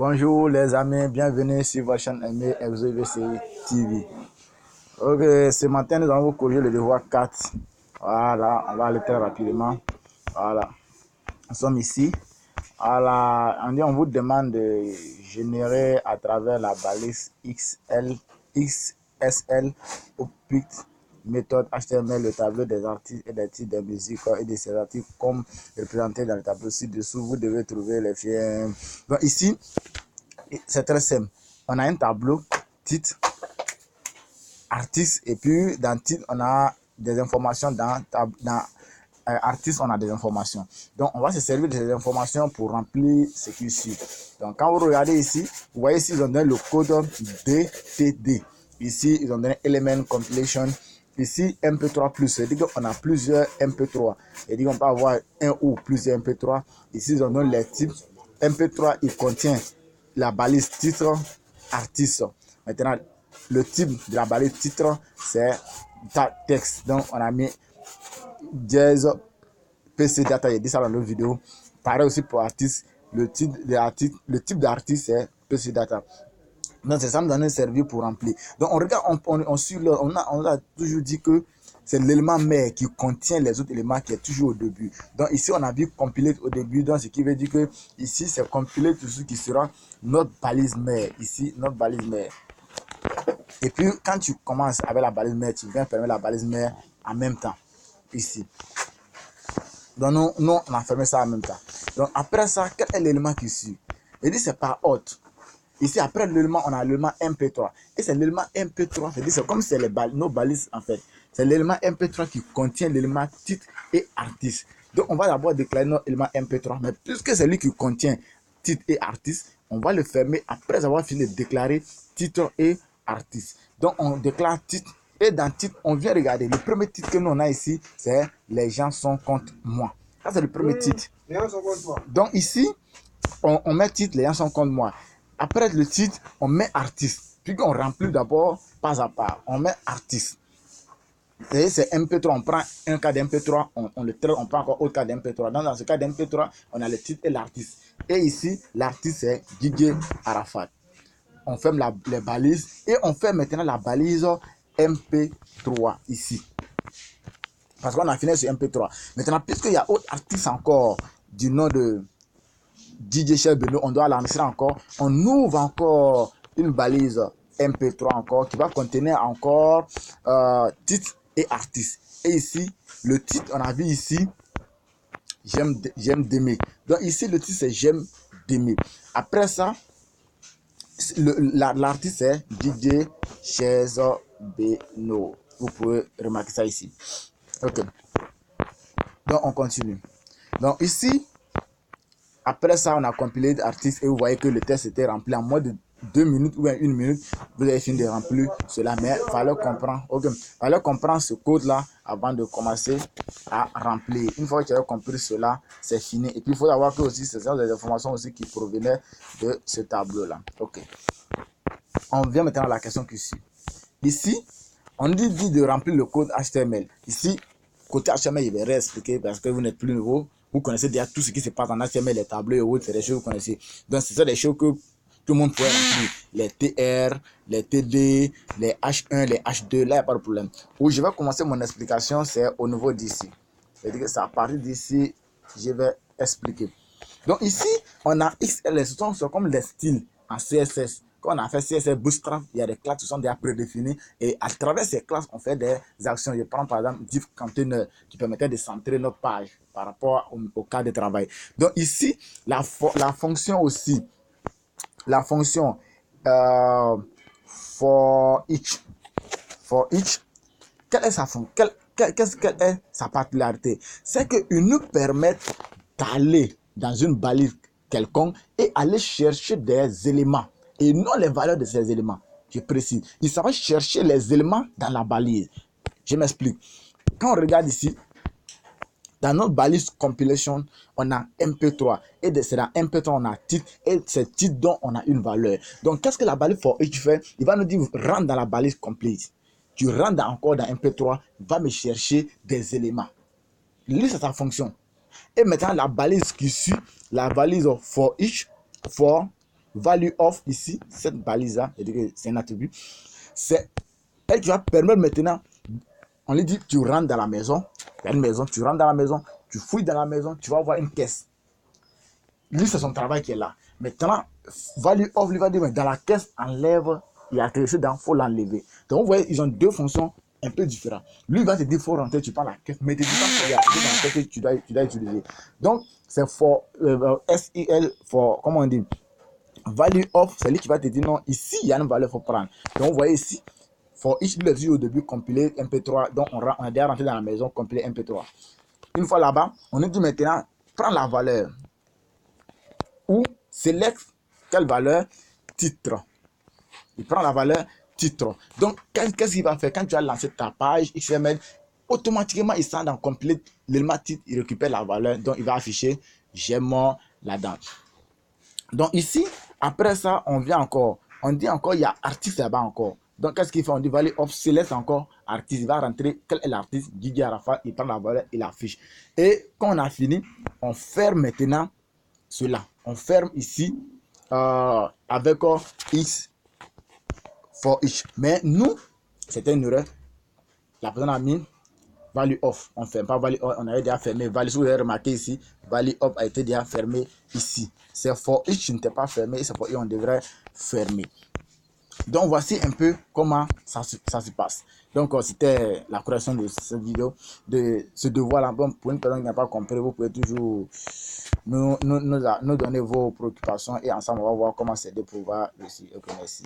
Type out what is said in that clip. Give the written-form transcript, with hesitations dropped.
Bonjour les amis, bienvenue sur votre chaîne aimée XVC TV. Ok, ce matin nous allons vous corriger le devoir 4. Voilà, on va aller très rapidement. Voilà, nous sommes ici. Voilà, on vous demande de générer à travers la balise XSL ou PICT méthode HTML le tableau des artistes et des titres de musique et de ces articles comme représenté dans le tableau ci-dessous. Vous devez trouver les fichiers. Donc ici, c'est très simple. On a un tableau, titre, artiste, et puis dans titre, on a des informations. Dans artiste, on a des informations. Donc, on va se servir de ces informations pour remplir ce qui suit. Donc, quand vous regardez ici, vous voyez ici, ils ont donné le code DTD. Ici, ils ont donné Element Compilation. Ici, MP3+, c'est-à-dire qu'on a plusieurs MP3. C'est-à-dire qu'on peut avoir un ou plusieurs MP3. Ici, ils ont donné les types. MP3, il contient la balise titre, artiste. Maintenant, le type de la balise titre, c'est texte. Donc, on a mis jazz, PC Data, il dit ça dans l'autre vidéo. Pareil aussi pour artiste, le type d'artiste, c'est PC Data. Donc, c'est ça nous donne un service pour remplir. Donc, on regarde, on a toujours dit que c'est l'élément mère qui contient les autres éléments qui est toujours au début. Donc, ici, on a vu compiler au début. Donc, ce qui veut dire que ici, c'est compiler tout ce qui sera notre balise mère. Ici, notre balise mère. Et puis, quand tu commences avec la balise mère, tu viens fermer la balise mère en même temps. Ici. Donc, nous, on a fermé ça en même temps. Donc, après ça, quel est l'élément qui suit? Il dit c'est par autre. Ici, après l'élément, on a l'élément MP3. Et c'est l'élément MP3, c'est comme c'est nos balises en fait. C'est l'élément MP3 qui contient l'élément titre et artiste. Donc, on va d'abord déclarer notre élément MP3. Mais puisque c'est lui qui contient titre et artiste, on va le fermer après avoir fini de déclarer titre et artiste. Donc, on déclare titre. Et dans titre, on vient regarder. Le premier titre que nous on a ici, c'est Les gens sont contre moi. Ça, c'est le premier titre. Les gens sont contre moi. Donc, ici, on met titre, les gens sont contre moi. Après le titre, on met artiste. Puis on remplit d'abord pas à pas. On met artiste. Et c'est MP3. On prend un cas d'MP3, on le traite, on prend encore autre cas d'MP3. Dans ce cas d'MP3, on a le titre et l'artiste. Et ici, l'artiste c'est DJ Arafat. On ferme les balises et on fait maintenant la balise MP3 ici. Parce qu'on a fini sur MP3. Maintenant, puisqu'il y a autre artiste encore du nom de DJ Chef Beno, on doit l'enregistrer encore. On ouvre encore une balise MP3 encore qui va contenir encore titre et artiste. Et ici, le titre, on a vu ici, j'aime Demi. Donc ici, le titre, c'est J'aime Demi. Après ça, l'artiste, c'est DJ Chef Beno. Vous pouvez remarquer ça ici. Ok. Donc, on continue. Donc ici, après ça, on a compilé l'artiste et vous voyez que le test était rempli en moins de 2 minutes ou 1 minute. Vous avez fini de remplir cela, mais il fallait comprendre. Ok, fallait comprendre ce code-là avant de commencer à remplir. Une fois que tu as compris cela, c'est fini. Et puis, il faut savoir que aussi, ce sont des informations aussi qui provenaient de ce tableau-là. Ok. On vient maintenant à la question qui suit. Ici, on dit de remplir le code HTML. Ici, côté HTML, il va réexpliquer parce que vous n'êtes plus nouveau. Vous connaissez déjà tout ce qui se passe en HTML, les tableaux et autres, c'est des choses que vous connaissez. Donc, ce sont des choses que tout le monde peut remplir. Les TR, les TD, les H1, les H2, là, il n'y a pas de problème. Où je vais commencer mon explication, c'est au niveau d'ici. C'est-à-dire que c'est à partir d'ici, je vais expliquer. Donc, ici, on a XLS, ce sont comme les styles en CSS. Quand on a fait CSS Bootstrap, il y a des classes qui sont déjà prédéfinies et à travers ces classes, on fait des actions. Je prends par exemple div container qui permettait de centrer notre page par rapport au cas de travail. Donc ici, la fonction aussi, la fonction for each, quelle est sa fonction, qu'est-ce qu'elle est sa particularité? C'est qu'il nous permet d'aller dans une balise quelconque et aller chercher des éléments et non les valeurs de ces éléments. Je précise, il s'agit de chercher les éléments dans la balise. Je m'explique. Quand on regarde ici, dans notre balise compilation, on a MP3 et c'est dans MP3 on a titre et c'est titre dont on a une valeur. Donc qu'est-ce que la balise for each fait? Il va nous dire rentre dans la balise complete. Tu rentres encore dans MP3, va me chercher des éléments. Lui, c'est sa fonction. Et maintenant, la balise qui suit, la balise for each, for value of ici, cette balise-là, c'est un attribut, c'est elle qui va permettre maintenant, on lui dit, tu rentres dans la maison, il y a une maison, tu rentres dans la maison, tu fouilles dans la maison, tu vas voir une caisse. Lui, c'est son travail qui est là. Maintenant, value of lui va dire, mais dans la caisse, enlève, il y a quelque chose dedans, il faut l'enlever. Donc, vous voyez, ils ont deux fonctions un peu différentes. Lui, il va te dire, il faut rentrer, tu prends la caisse, mais tu dis pas qu'il y a quelque chose dans la caisse que tu dois utiliser. Donc, c'est for SEL, for, comment on dit, value of, c'est lui qui va te dire, non, ici, il y a une valeur, il faut prendre. Donc, vous voyez ici, for each, il a dit au début, compiler MP3, donc on est déjà rentré dans la maison, compiler MP3. Une fois là-bas, on nous dit maintenant, prends la valeur. Ou select quelle valeur? Titre. Il prend la valeur titre. Donc, qu'est-ce qu'il va faire? Quand tu as lancé ta page XML, automatiquement, il sent dans complete l'élément titre, il récupère la valeur. Donc, il va afficher j'aime la date. Donc, ici, après ça, on vient encore. On dit encore, il y a artiste là-bas encore. Donc, qu'est-ce qu'il fait? On dit value of select encore artiste. Il va rentrer quel est l'artiste? Guigui Arafat, il prend la valeur, il affiche. Et quand on a fini, on ferme maintenant cela. On ferme ici avec X for each. Mais nous, c'était une erreur. La personne a mis value off. On ne ferme pas value off. On avait déjà fermé. Value, si vous avez remarqué ici, value off a été déjà fermé ici. C'est for each qui n'était pas fermé. C'est for each on devrait fermer. Donc voici un peu comment ça se passe. Donc c'était la correction de cette vidéo, de ce devoir-là. Bon, pour une personne qui n'a pas compris, vous pouvez toujours nous donner vos préoccupations et ensemble on va voir comment s'aider pour pouvoir réussir. Ok, merci.